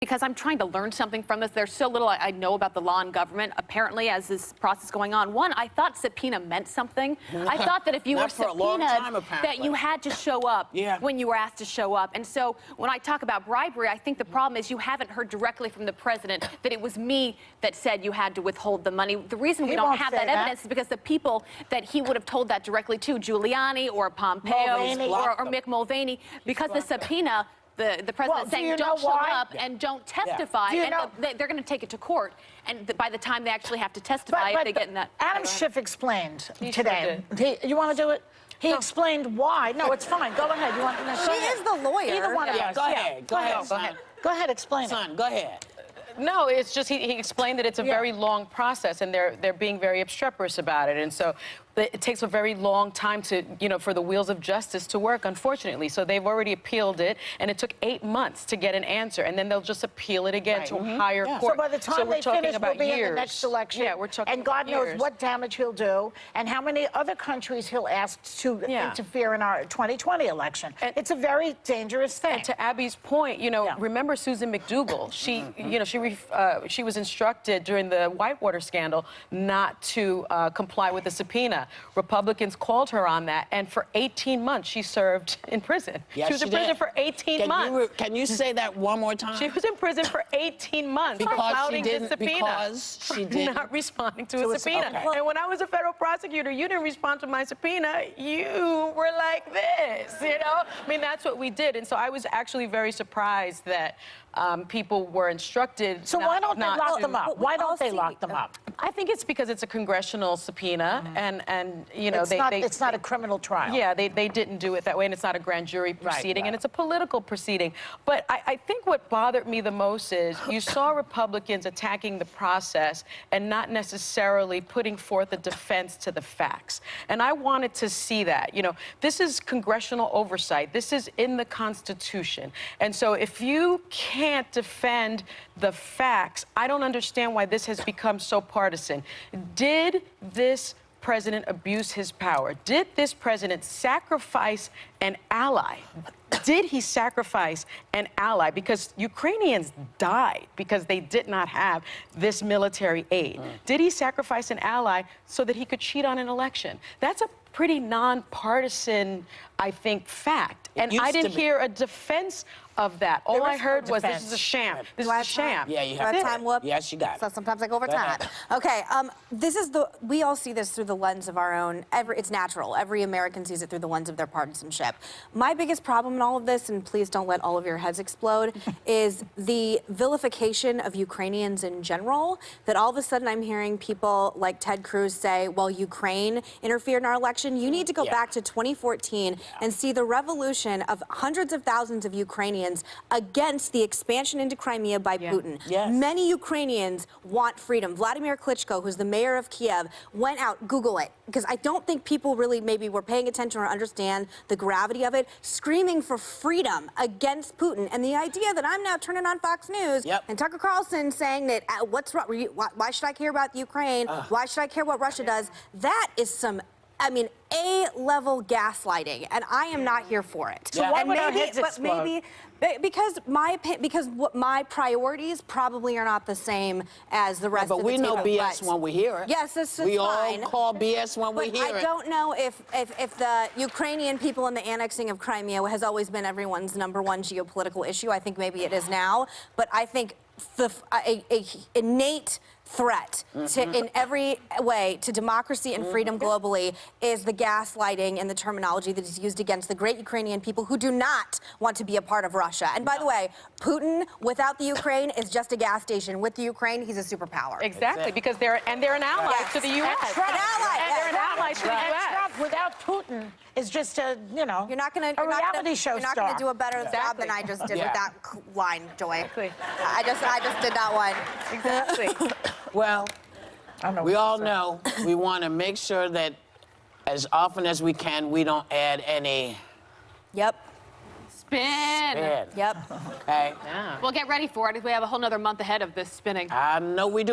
because I'm trying to learn something from this. There's so little I know about the law and government, apparently, as this process is going on. One, I thought subpoena meant something. I thought that if you were subpoenaed, that you had to show up when you were asked to show up. And so when I talk about bribery, I think the problem is you haven't heard directly from the president that it was me that said you had to withhold the money. The reason we don't have that evidence is because the people that he would have told that directly to, Giuliani or Pompeo or Mick Mulvaney, because the subpoena, the president saying don't show up and don't testify, and they're going to take it to court. And by the time they actually have to testify, if they get in that. Adam Schiff explained today. You want to do it? He explained why. No, it's fine. Go ahead. You want? She is the lawyer. Either one of us. Go ahead. Go ahead. Go ahead. Explain it. Son, go ahead. No, it's just he explained that it's a very long process, and they're being very obstreperous about it, and so it takes a very long time to, for the wheels of justice to work, unfortunately. So they've already appealed it, and it took 8 months to get an answer, and then they'll just appeal it again to a higher court. So by the time they finish, we'll be in the next election. Yeah, we're talking and God knows what damage he'll do, and how many other countries he'll ask to interfere in our 2020 election. And it's a very dangerous thing. And to Abby's point, remember Susan McDougal? She, she was instructed during the Whitewater scandal not to comply with the subpoena. Republicans called her on that, and for 18 months she served in prison. Yes, she was in prison for 18 months. Can you say that one more time? She was in prison for 18 months for flouting the subpoena. Because she didn't. Not responding to a subpoena. Okay. And when I was a federal prosecutor, you didn't respond to my subpoena. You were like this, I mean, that's what we did. And so I was actually very surprised that people were instructed. So why don't they lock them up? Why don't they lock them up? I think it's because it's a congressional subpoena, and it's not a criminal trial. Yeah, they didn't do it that way, and it's not a grand jury proceeding, and it's a political proceeding. But I think what bothered me the most is you saw Republicans attacking the process and not necessarily putting forth a defense to the facts. And I wanted to see that. This is congressional oversight. This is in the Constitution. And so if you can't defend the facts, I don't understand why this has become so partisan. Did this president abuse his power? Did this president sacrifice an ally? Did he sacrifice an ally? Because Ukrainians died because they did not have this military aid. Did he sacrifice an ally so that he could cheat on an election? That's a pretty nonpartisan, I think, fact. And I didn't hear a defense of that. All I heard was this is a sham. This is a sham. Yeah, you have time. Whoop. Yes, you got it. So sometimes I go over time. Okay, we all see this through the lens of our own, it's natural. Every American sees it through the lens of their partisanship. My biggest problem in all of this, and please don't let all of your heads explode, is the vilification of Ukrainians in general, that all of a sudden I'm hearing people like Ted Cruz say, well, Ukraine interfered in our election. You need to go back to 2014 and see the revolution of hundreds of thousands of Ukrainians against the expansion into Crimea by Putin. Many Ukrainians want freedom. Vladimir Klitschko, who's the mayor of Kiev, went out, Google it, because I don't think people really maybe were paying attention or understand the gravity of it, screaming for freedom against Putin. And the idea that I'm now turning on Fox News and Tucker Carlson saying that what's wrong, why should I care about Ukraine? Why should I care what Russia does? That is some, A-level gaslighting, and I am not here for it. So why would our heads explode? Because my priorities probably are not the same as the rest of the table. But we know BS when we hear it. Yes, this is fine. We all call BS when we hear it. I don't know if the Ukrainian people and the annexing of Crimea has always been everyone's #1 geopolitical issue. I think maybe it is now, but I think a innate threat in every way to democracy and freedom globally is the gaslighting and the terminology that is used against the great Ukrainian people who do not want to be a part of Russia. And by the way, Putin without the Ukraine is just a gas station. With the Ukraine, he's a superpower. Exactly, because they're an ally to the U.S. An ally. And they're an ally to the U.S. Trump without Putin is just a reality show You're not going to do a better job than I just did with that line, Joy. I just did that one. Exactly. Well, we all know we want to make sure that as often as we can, we don't add any... Spin. Yep. Okay. Well, get ready for it. We have a whole nother month ahead of this spinning. I know we do.